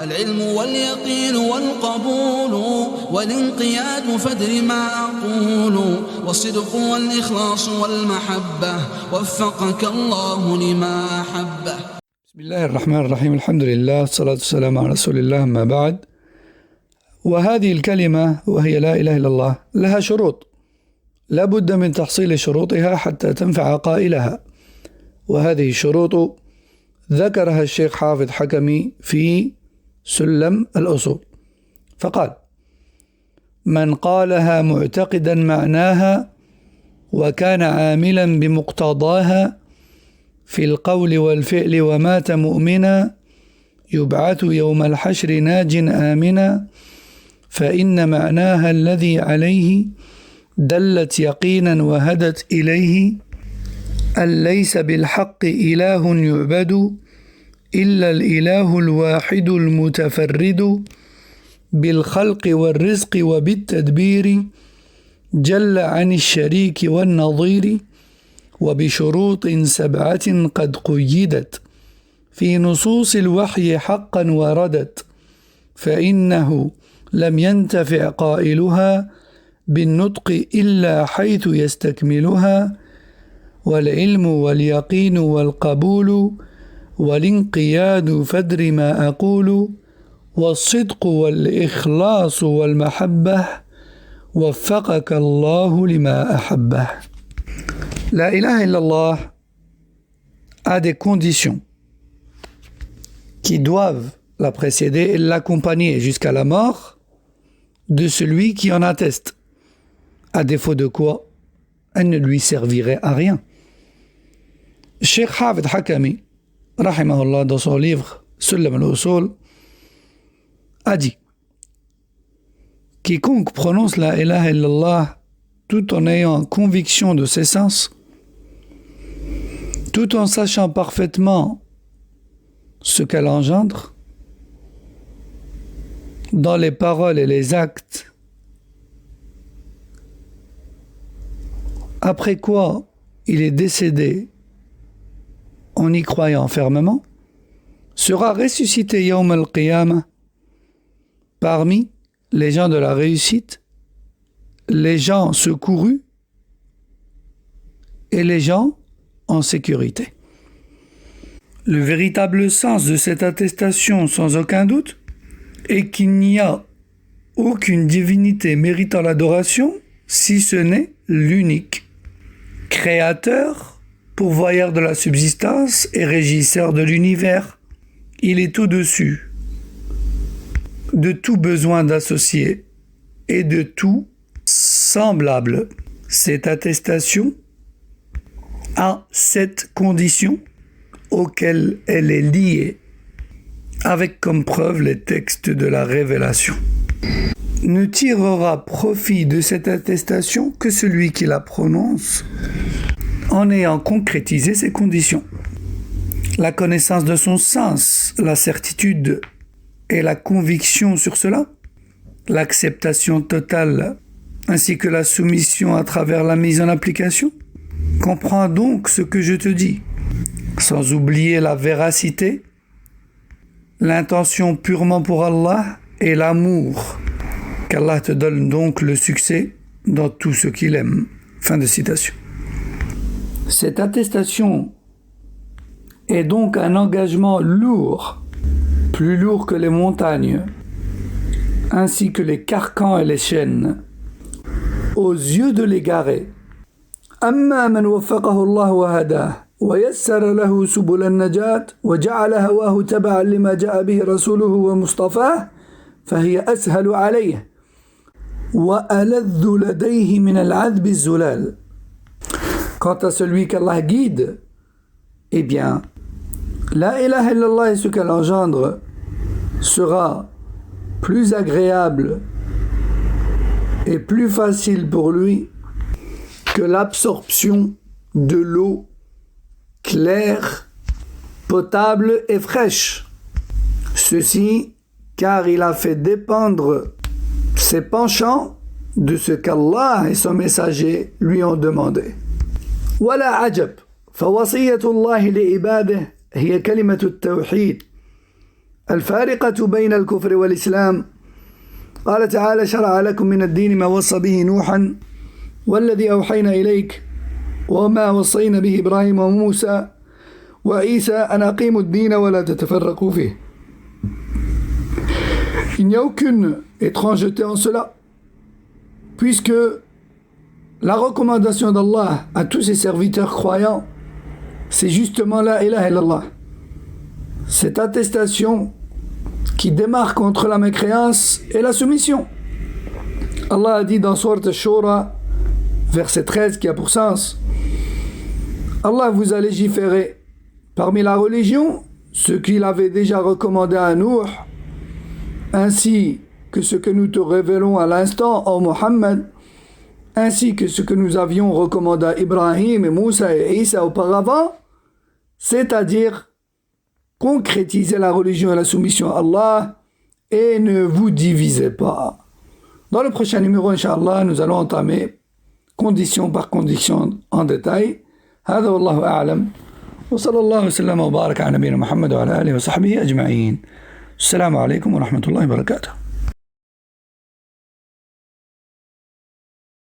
العلم واليقين والقبول والانقياد فادر ما أقول والصدق والإخلاص والمحبة وفقك الله لما أحبه. بسم الله الرحمن الرحيم. الحمد لله والصلاة والسلام على رسول الله. أما بعد، وهذه الكلمة وهي لا إله إلا الله لها شروط لا بد من تحصيل شروطها حتى تنفع قائلها، وهذه الشروط ذكرها الشيخ حافظ حكمي في سلم الأصول، فقال: من قالها معتقدا معناها وكان عاملا بمقتضاها في القول والفعل ومات مؤمنا يبعث يوم الحشر ناج آمنا، فإن معناها الذي عليه دلت يقينا وهدت إليه أن ليس بالحق إله يعبد إلا الإله الواحد المتفرد بالخلق والرزق وبالتدبير جل عن الشريك والنظير، وبشروط 7 قد قيدت في نصوص الوحي حقا وردت، فإنه لم ينتفع قائلها بالنطق إلا حيث يستكملها، والعلم واليقين والقبول والانقياد فادر ما أقول والصدق والإخلاص والمحبة وفقك الله لما أحبه. La ilaha illallah a des conditions qui doivent la précéder et l'accompagner jusqu'à la mort de celui qui en atteste, à défaut de quoi elle ne lui servirait à rien. Cheikh Hafid Hakami, rahimahullah, dans son livre Sulam al-Usul, a dit: quiconque prononce la ilaha illallah tout en ayant conviction de ses sens, tout en sachant parfaitement ce qu'elle engendre, dans les paroles et les actes, après quoi il est décédé en y croyant fermement, sera ressuscité Yawm al-Qiyamah parmi les gens de la réussite, les gens secourus et les gens en sécurité. Le véritable sens de cette attestation, sans aucun doute, est qu'il n'y a aucune divinité méritant l'adoration si ce n'est l'unique créateur, pourvoyeur de la subsistance et régisseur de l'univers. Il est au-dessus de tout besoin d'associé et de tout semblable. Cette attestation a 7 conditions auxquelles elle est liée, avec comme preuve les textes de la révélation. Ne tirera profit de cette attestation que celui qui la prononce en ayant concrétisé ces conditions. La connaissance de son sens, la certitude et la conviction sur cela, l'acceptation totale ainsi que la soumission à travers la mise en application. Comprends donc ce que je te dis, sans oublier la véracité, l'intention purement pour Allah et l'amour. Qu'Allah te donne donc le succès dans tout ce qu'il aime. Fin de citation. Cette attestation est donc un engagement lourd, plus lourd que les montagnes, ainsi que les carcans et les chaînes, aux yeux de l'égaré. أما من وفقه الله وهداه ويسر له سبل النجاة وجعل هواه تبعا لما جاء به رسوله ومصطفاه فهي أسهل عليه وألذ لديه من العذب الزلال. Quant à celui qu'Allah guide, eh bien, la ilaha illallah et ce qu'elle engendre sera plus agréable et plus facile pour lui que l'absorption de l'eau claire, potable et fraîche. Ceci car il a fait dépendre ses penchants de ce qu'Allah et son messager lui ont demandé. ولا عجب فوصية الله لعباده هي كلمة التوحيد الفارقة بين الكفر والإسلام. قال تعالى: شرع لكم من الدين ما وصى به نوحا والذي أوحينا إليك وما وصينا به إبراهيم وموسى وعيسى أن أقيموا الدين ولا تتفرقوا فيه. Il n'y a aucune étrangeté en cela, puisque la recommandation d'Allah à tous ses serviteurs croyants, c'est justement la ilaha illallah. Cette attestation qui démarque entre la mécréance et la soumission. Allah a dit dans Sourate Ash-Shura, verset 13, qui a pour sens: Allah vous a légiféré parmi la religion ce qu'il avait déjà recommandé à Nuh, ainsi que ce que nous te révélons à l'instant, ô Muhammad, ainsi que ce que nous avions recommandé à Ibrahim et Moussa et Isa auparavant, c'est-à-dire concrétisez la religion et la soumission à Allah et ne vous divisez pas. Dans le prochain numéro, Inch'Allah, nous allons entamer condition par condition en détail. هذا والله أعلم وصلى الله وسلم وبارك على نبينا محمد وعلى آله وصحبه أجمعين. السلام عليكم ورحمة الله وبركاته.